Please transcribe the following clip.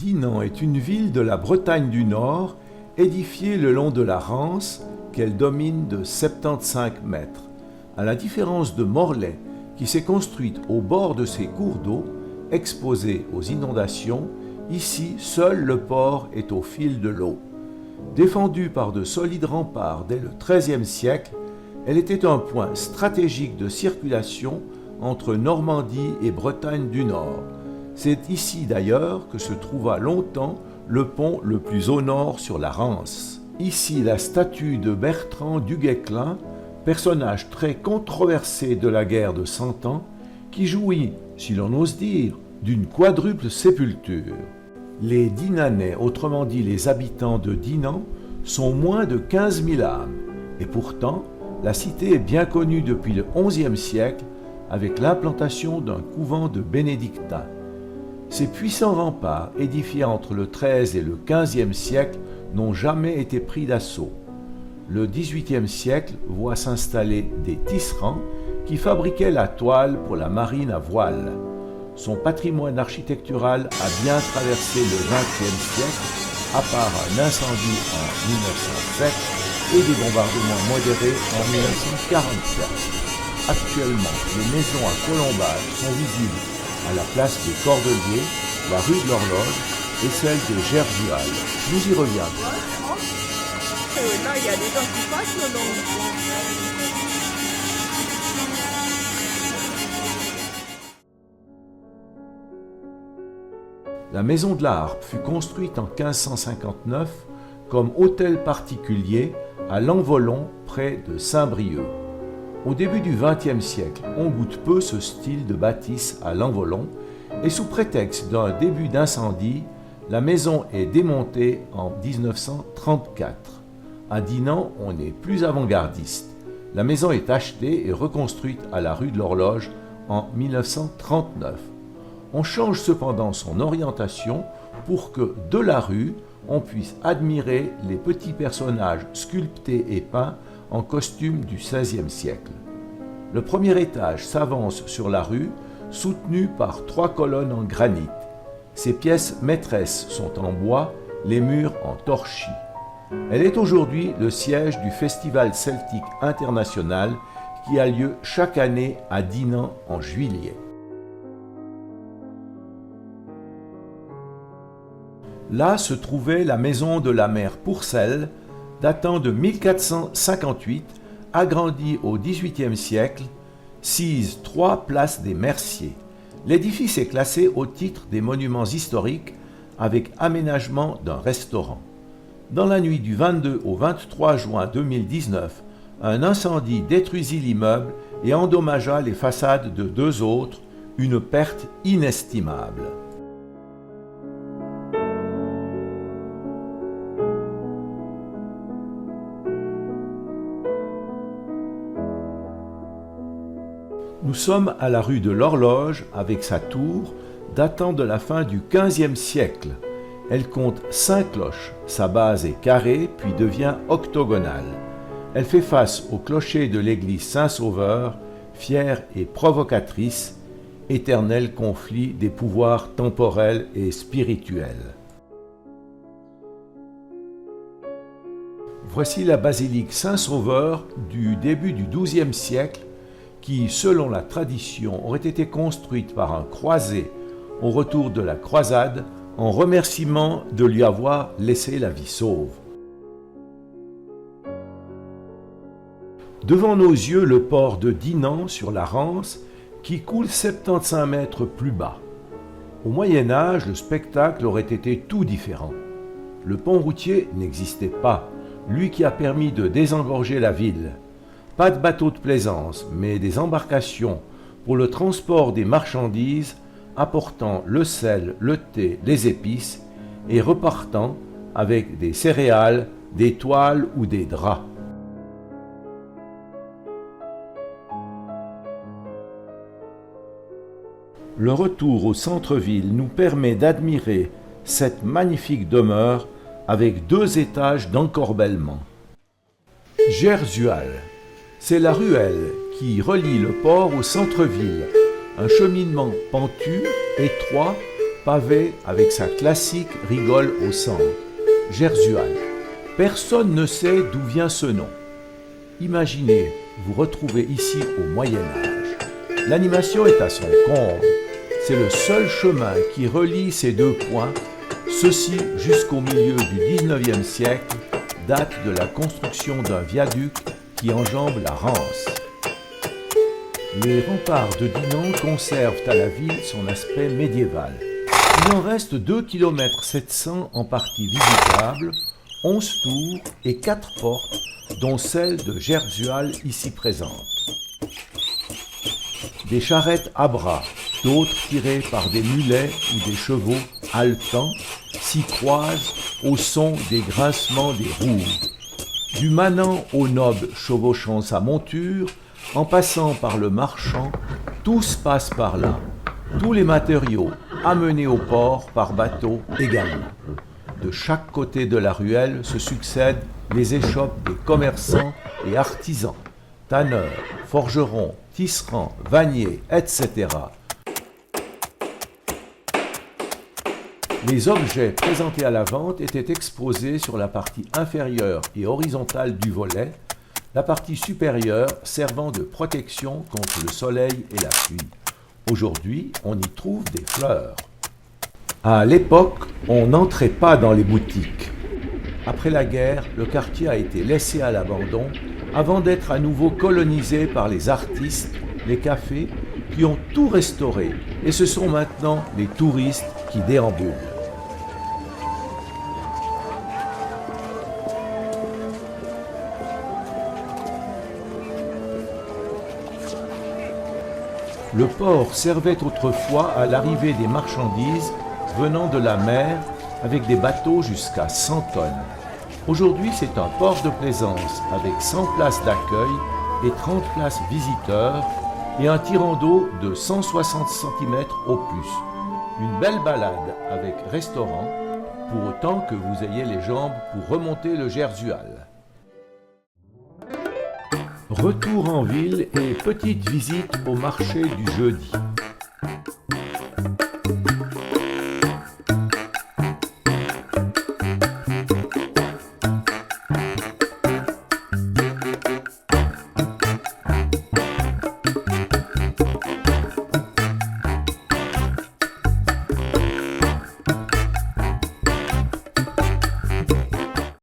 Dinan est une ville de la Bretagne du Nord, édifiée le long de la Rance, qu'elle domine de 75 mètres. À la différence de Morlaix, qui s'est construite au bord de ses cours d'eau, exposée aux inondations, ici seul le port est au fil de l'eau. Défendue par de solides remparts dès le XIIIe siècle, elle était un point stratégique de circulation entre Normandie et Bretagne du Nord. C'est ici d'ailleurs que se trouva longtemps le pont le plus au nord sur la Rance. Ici la statue de Bertrand du Guesclin, personnage très controversé de la guerre de Cent Ans, qui jouit, si l'on ose dire, d'une quadruple sépulture. Les Dinanais, autrement dit les habitants de Dinan, sont moins de 15 000 âmes, et pourtant, la cité est bien connue depuis le XIe siècle avec l'implantation d'un couvent de bénédictins. Ces puissants remparts, édifiés entre le XIIIe et le XVe siècle, n'ont jamais été pris d'assaut. Le XVIIIe siècle voit s'installer des tisserands qui fabriquaient la toile pour la marine à voile. Son patrimoine architectural a bien traversé le XXe siècle, à part un incendie en 1907 et des bombardements modérés en 1944. Actuellement, les maisons à colombage sont visibles à la place des Cordeliers, la rue de l'Horloge et celle de Gersual. Nous y reviendrons. Là, il y a des gens qui passent le long. La maison de la Harpe fut construite en 1559 comme hôtel particulier à Lanvolon, près de Saint-Brieuc. Au début du XXe siècle, on goûte peu ce style de bâtisse à Lanvolon, et sous prétexte d'un début d'incendie, la maison est démontée en 1934. À Dinan, on est plus avant-gardiste. La maison est achetée et reconstruite à la rue de l'Horloge en 1939. On change cependant son orientation pour que, de la rue, on puisse admirer les petits personnages sculptés et peints en costume du XVIe siècle. Le premier étage s'avance sur la rue, soutenu par 3 colonnes en granit. Ses pièces maîtresses sont en bois, les murs en torchis. Elle est aujourd'hui le siège du Festival celtique international qui a lieu chaque année à Dinan en juillet. Là se trouvait la maison de la mère Pourcel, datant de 1458, agrandie au XVIIIe siècle, sise 3 place des Merciers. L'édifice est classé au titre des monuments historiques avec aménagement d'un restaurant. Dans la nuit du 22 au 23 juin 2019, un incendie détruisit l'immeuble et endommagea les façades de 2 autres, une perte inestimable. Nous sommes à la rue de l'Horloge avec sa tour datant de la fin du XVe siècle. Elle compte 5 cloches, sa base est carrée puis devient octogonale. Elle fait face au clocher de l'église Saint-Sauveur, fière et provocatrice, éternel conflit des pouvoirs temporels et spirituels. Voici la basilique Saint-Sauveur du début du XIIe siècle qui, selon la tradition, aurait été construite par un croisé au retour de la croisade en remerciement de lui avoir laissé la vie sauve. Devant nos yeux, le port de Dinan sur la Rance qui coule 75 mètres plus bas. Au Moyen Âge, le spectacle aurait été tout différent. Le pont routier n'existait pas, lui qui a permis de désengorger la ville. Pas de bateaux de plaisance, mais des embarcations pour le transport des marchandises apportant le sel, le thé, les épices et repartant avec des céréales, des toiles ou des draps. Le retour au centre-ville nous permet d'admirer cette magnifique demeure avec 2 étages d'encorbellement. Gersual. C'est la ruelle qui relie le port au centre-ville, un cheminement pentu, étroit, pavé avec sa classique rigole au centre, Gersual. Personne ne sait d'où vient ce nom. Imaginez vous retrouver ici au Moyen-Âge. L'animation est à son comble. C'est le seul chemin qui relie ces deux points. Ceci, jusqu'au milieu du XIXe siècle, date de la construction d'un viaduc qui enjambe la Rance. Les remparts de Dinan conservent à la ville son aspect médiéval. Il en reste 2 km 700 en partie visitables, 11 tours et 4 portes, dont celle de Gersual ici présente. Des charrettes à bras, d'autres tirées par des mulets ou des chevaux haletants, s'y croisent au son des grincements des roues. Du manant au noble chevauchant sa monture, en passant par le marchand, tous passent par là. Tous les matériaux amenés au port par bateau également. De chaque côté de la ruelle se succèdent les échoppes des commerçants et artisans, tanneurs, forgerons, tisserands, vanniers, etc. Les objets présentés à la vente étaient exposés sur la partie inférieure et horizontale du volet, la partie supérieure servant de protection contre le soleil et la pluie. Aujourd'hui, on y trouve des fleurs. À l'époque, on n'entrait pas dans les boutiques. Après la guerre, le quartier a été laissé à l'abandon avant d'être à nouveau colonisé par les artistes, les cafés, qui ont tout restauré. Et ce sont maintenant les touristes qui déambulent. Le port servait autrefois à l'arrivée des marchandises venant de la mer avec des bateaux jusqu'à 100 tonnes. Aujourd'hui, c'est un port de plaisance avec 100 places d'accueil et 30 places visiteurs et un tirant d'eau de 160 cm au plus. Une belle balade avec restaurant, pour autant que vous ayez les jambes pour remonter le Gersual. Retour en ville et petite visite au marché du jeudi.